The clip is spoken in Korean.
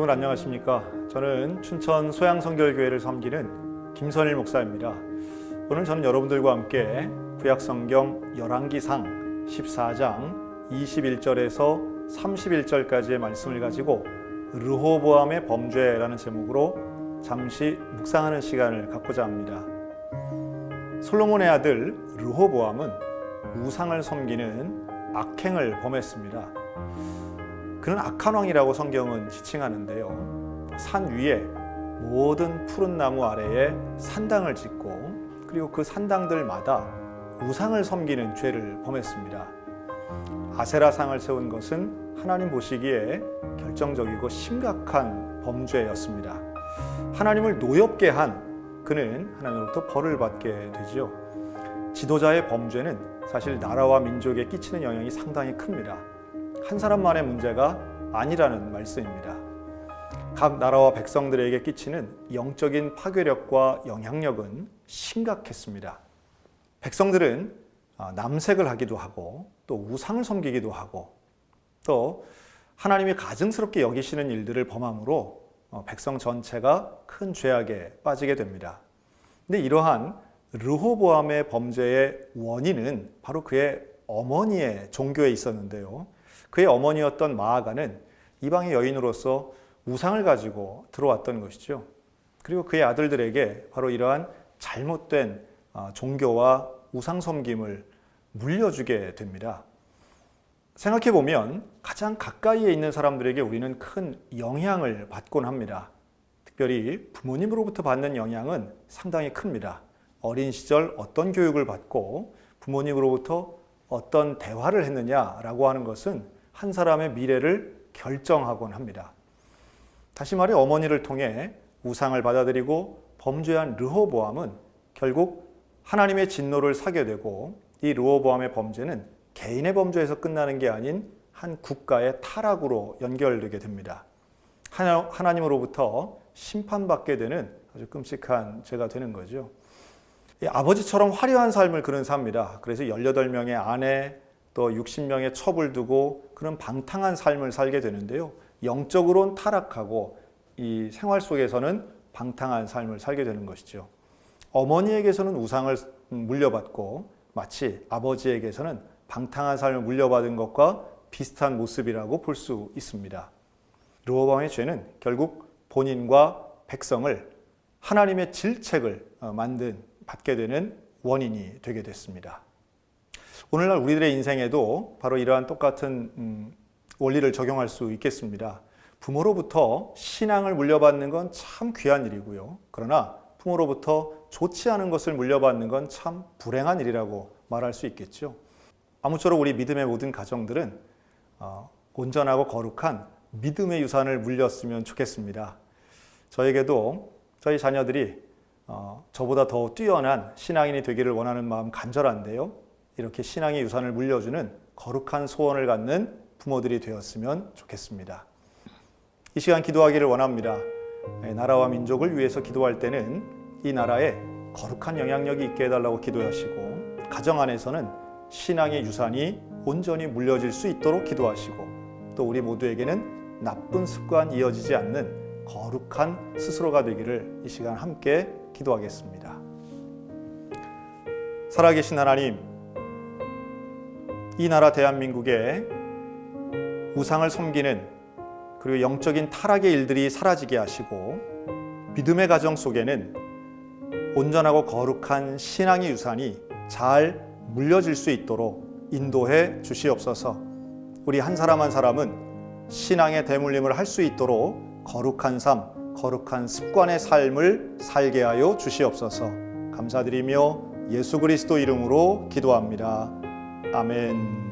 여러분 안녕하십니까? 저는 춘천 소양성결교회를 섬기는 김선일 목사입니다. 오늘 저는 여러분들과 함께 구약성경 열왕기상 14장 21절에서 31절까지의 말씀을 가지고 르호보암의 범죄라는 제목으로 잠시 묵상하는 시간을 갖고자 합니다. 솔로몬의 아들 르호보암은 우상을 섬기는 악행을 범했습니다. 그는 악한 왕이라고 성경은 지칭하는데요. 산 위에 모든 푸른 나무 아래에 산당을 짓고 그리고 그 산당들마다 우상을 섬기는 죄를 범했습니다. 아세라상을 세운 것은 하나님 보시기에 결정적이고 심각한 범죄였습니다. 하나님을 노엽게 한 그는 하나님으로부터 벌을 받게 되지요. 지도자의 범죄는 사실 나라와 민족에 끼치는 영향이 상당히 큽니다. 한 사람만의 문제가 아니라는 말씀입니다. 각 나라와 백성들에게 끼치는 영적인 파괴력과 영향력은 심각했습니다. 백성들은 남색을 하기도 하고 또 우상을 섬기기도 하고 또 하나님이 가증스럽게 여기시는 일들을 범함으로 백성 전체가 큰 죄악에 빠지게 됩니다. 근데 이러한 르호보암의 범죄의 원인은 바로 그의 어머니의 종교에 있었는데요. 그의 어머니였던 마아가는 이방의 여인으로서 우상을 가지고 들어왔던 것이죠. 그리고 그의 아들들에게 바로 이러한 잘못된 종교와 우상 섬김을 물려주게 됩니다. 생각해 보면 가장 가까이에 있는 사람들에게 우리는 큰 영향을 받곤 합니다. 특별히 부모님으로부터 받는 영향은 상당히 큽니다. 어린 시절 어떤 교육을 받고 부모님으로부터 어떤 대화를 했느냐라고 하는 것은 한 사람의 미래를 결정하곤 합니다. 다시 말해 어머니를 통해 우상을 받아들이고 범죄한 르호보암은 결국 하나님의 진노를 사게 되고 이 르호보암의 범죄는 개인의 범죄에서 끝나는 게 아닌 한 국가의 타락으로 연결되게 됩니다. 하나님으로부터 심판받게 되는 아주 끔찍한 죄가 되는 거죠. 아버지처럼 화려한 삶을 그는 삽니다. 그래서 18명의 아내 또 60명의 첩을 두고 그런 방탕한 삶을 살게 되는데요. 영적으로는 타락하고 이 생활 속에서는 방탕한 삶을 살게 되는 것이죠. 어머니에게서는 우상을 물려받고 마치 아버지에게서는 방탕한 삶을 물려받은 것과 비슷한 모습이라고 볼 수 있습니다. 르호보암의 죄는 결국 본인과 백성을 하나님의 질책을 받게 되는 원인이 되게 됐습니다. 오늘날 우리들의 인생에도 바로 이러한 똑같은 원리를 적용할 수 있겠습니다. 부모로부터 신앙을 물려받는 건 참 귀한 일이고요. 그러나 부모로부터 좋지 않은 것을 물려받는 건 참 불행한 일이라고 말할 수 있겠죠. 아무쪼록 우리 믿음의 모든 가정들은 온전하고 거룩한 믿음의 유산을 물렸으면 좋겠습니다. 저에게도 저희 자녀들이 저보다 더 뛰어난 신앙인이 되기를 원하는 마음 간절한데요. 이렇게 신앙의 유산을 물려주는 거룩한 소원을 갖는 부모들이 되었으면 좋겠습니다. 이 시간 기도하기를 원합니다. 나라와 민족을 위해서 기도할 때는 이 나라에 거룩한 영향력이 있게 해달라고 기도하시고 가정 안에서는 신앙의 유산이 온전히 물려질 수 있도록 기도하시고 또 우리 모두에게는 나쁜 습관 이어지지 않는 거룩한 스스로가 되기를 이 시간 함께 기도하겠습니다. 살아계신 하나님, 이 나라 대한민국에 우상을 섬기는 그리고 영적인 타락의 일들이 사라지게 하시고 믿음의 가정 속에는 온전하고 거룩한 신앙의 유산이 잘 물려질 수 있도록 인도해 주시옵소서. 우리 한 사람 한 사람은 신앙의 대물림을 할 수 있도록 거룩한 삶, 거룩한 습관의 삶을 살게 하여 주시옵소서. 감사드리며 예수 그리스도 이름으로 기도합니다. 아멘.